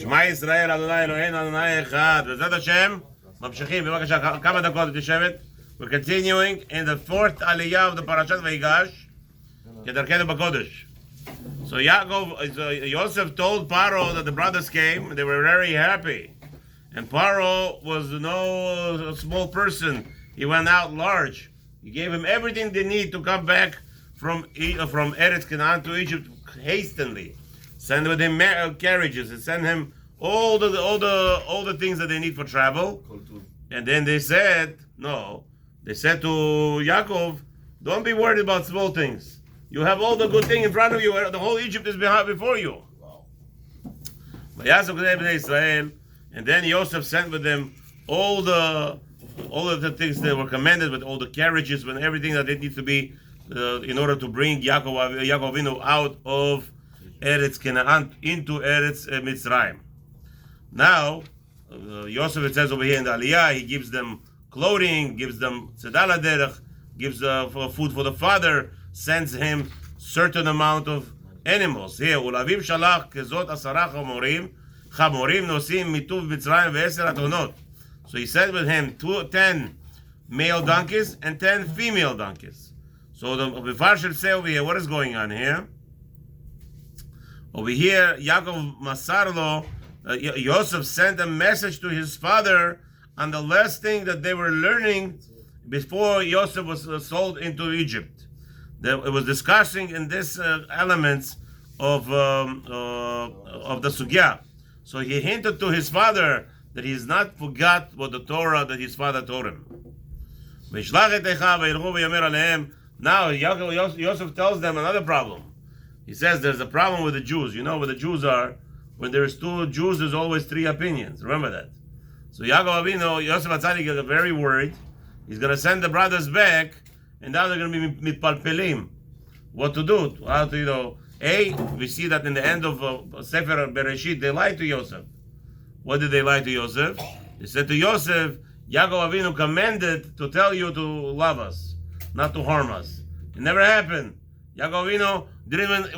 שמע ישראל, אדוני אלוהינו, אדוני אחד. בעזרת השם, ממשיכים, בבקשה, כמה דקות תשבת. We're continuing in the fourth aliyah of the Parshat Vayigash, כדרכנו בקודש. So Yosef told Paro that the brothers came, they were very happy. And Paro was no small person. He went out large. He gave him everything they need to come back from Eretz Canaan to Egypt hastily. Send with him carriages and send him all the things that they need for travel. And then they said, no. They said to Yaakov, don't be worried about small things. You have all the good thing in front of you. The whole Egypt is before you. And then Yosef sent with them all the things that were commanded, with all the carriages and everything that it needs to be in order to bring Yaakov Avinu out of Eretz Canaan into Eretz Mitzrayim. Now, Yosef, it says over here in the Aliyah, he gives them clothing, gives them tzedala derech, gives food for the father, sends him certain amount of animals. Here, ulaviv shalach kezot asara chamorim nosim mituv Mitzrayim ve'eser atonot. So he said with him 10 male donkeys and 10 female donkeys. So the Bifar should say over here, what is going on here? Over here, Yaakov Masarlo, Yosef sent a message to his father on the last thing that they were learning before Yosef was sold into Egypt. It was discussing in this elements of the sugya. So he hinted to his father that he has not forgot what the Torah that his father taught him. Now Yosef tells them another problem. He says there's a problem with the Jews. You know where the Jews are. When there's two Jews, there's always three opinions. Remember that. So Yaakov Avinu, Yosef HaTzadik is very worried. He's going to send the brothers back, and now they're going to be mitpalpelim. What to do? How to, we see that in the end of Sofer Bereshit, they lied to Yosef. What did they lie to Yosef? They said to Yosef, Yaakov Avinu commanded to tell you to love us, not to harm us. It never happened. Yaakov Avinu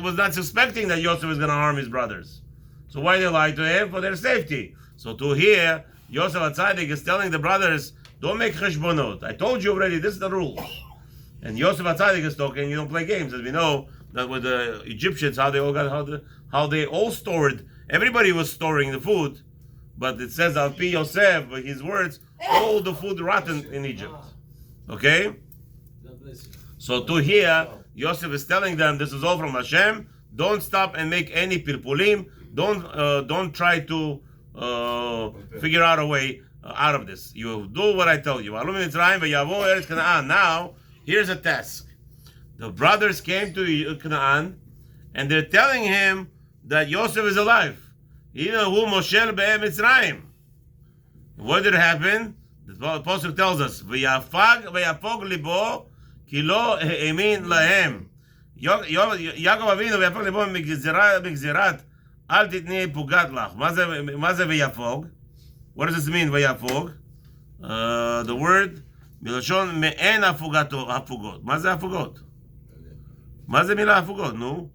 was not suspecting that Yosef was going to harm his brothers. So why they lied to him? For their safety. So to here, Yosef HaTzadik is telling the brothers, don't make cheshbonot. I told you already, this is the rules. And Yosef HaTzadik is talking, you don't play games. As we know, that with the Egyptians, how they all stored, everybody was storing the food, but it says, Al Pi Yosef, by his words, all the food rotten in Egypt. Okay? So to here, Yosef is telling them, this is all from Hashem. Don't stop and make any pirpulim. Don't try to figure out a way out of this. You do what I tell you. Now, here's a task. The brothers came to Canaan, and they're telling him that Yosef is alive. What did happen? The Pasuk tells us, "V'yafog libo ki lo ha'emin lahem." Yaakov Avinu v'yafog libo migzirat al titni pugat lach. Maze v'yafog? What does this mean, v'yafog? The word milashon me'en hafugot. Maze hafugot? Maze mila hafugot? No.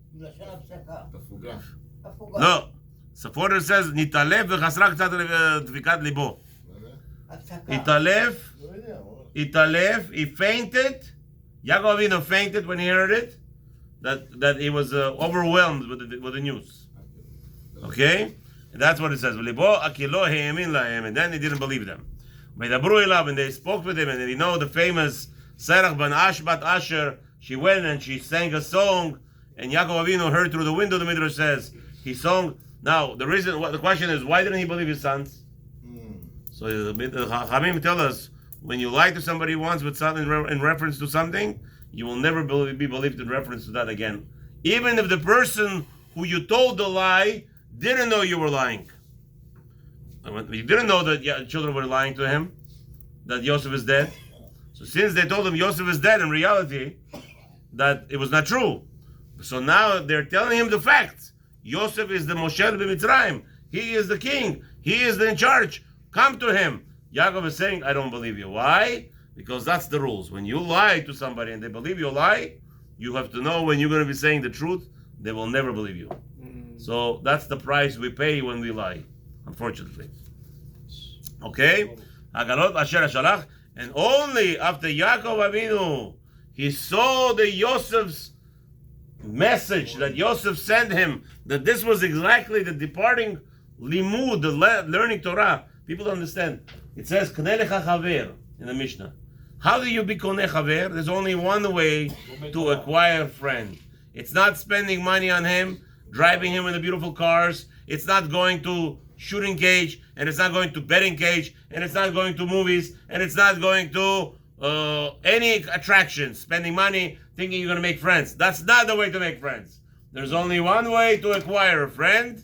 No. Sofer says nitalef v'chasra k'tzat dvikat libo. Italef, he fainted. Yaakov Avinu fainted when he heard it. That he was overwhelmed with the news. Okay? And that's what it says. And then he didn't believe them. And they spoke with him, and you know the famous Serach ben Ashbat Asher, she went and she sang a song, and Yaakov Avinu heard through the window, the Midrash says, he sang. Now, the question is, why didn't he believe his sons? So the Chamim tell us, when you lie to somebody once with something in reference to something, you will never be believed in reference to that again. Even if the person who you told the lie didn't know you were lying. You didn't know that children were lying to him, that Yosef is dead. So since they told him Yosef is dead, in reality, that it was not true. So now they're telling him the facts. Yosef is the Moshe b'Mitzrayim. He is the king. He is in charge. Come to him. Yaakov is saying, I don't believe you. Why? Because that's the rules. When you lie to somebody and they believe you lie, you have to know when you're going to be saying the truth, they will never believe you. So that's the price we pay when we lie. unfortunately. Okay? Hagalot asher shalach, and only after Yaakov Avinu, he saw the Yosef's message that Yosef sent him, that this was exactly the departing limud, the learning Torah. People don't understand. It says, Knei lecha chaver in the Mishnah. How do you be koneh chaver? There's only one way to acquire a friend. It's not spending money on him, driving him in the beautiful cars. It's not going to shooting cage, and it's not going to betting cage, and it's not going to movies, and it's not going to any attractions, spending money, thinking you're going to make friends. That's not the way to make friends. There's only one way to acquire a friend,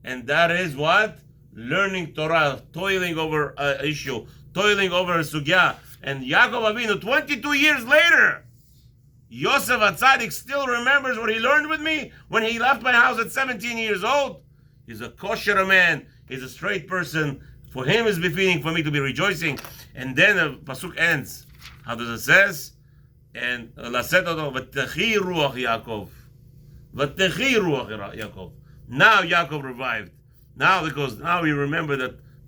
and that is what? Learning Torah, toiling over an issue, toiling over a sugya. And Yaakov Avinu, 22 years later, Yosef HaTzadik still remembers what he learned with me when he left my house at 17 years old. He's a kosher man. He's a straight person. For him is befitting for me to be rejoicing. And then the pasuk ends. How does it says? And Laset Oto, V'techi ruach Yaakov. V'techi ruach Yaakov. Now Yaakov revived. Now, because now we remember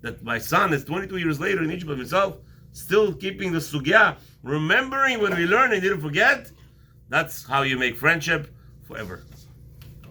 that my son is 22 years later in Egypt himself, still keeping the sugya, remembering when we learned and didn't forget. That's how you make friendship forever.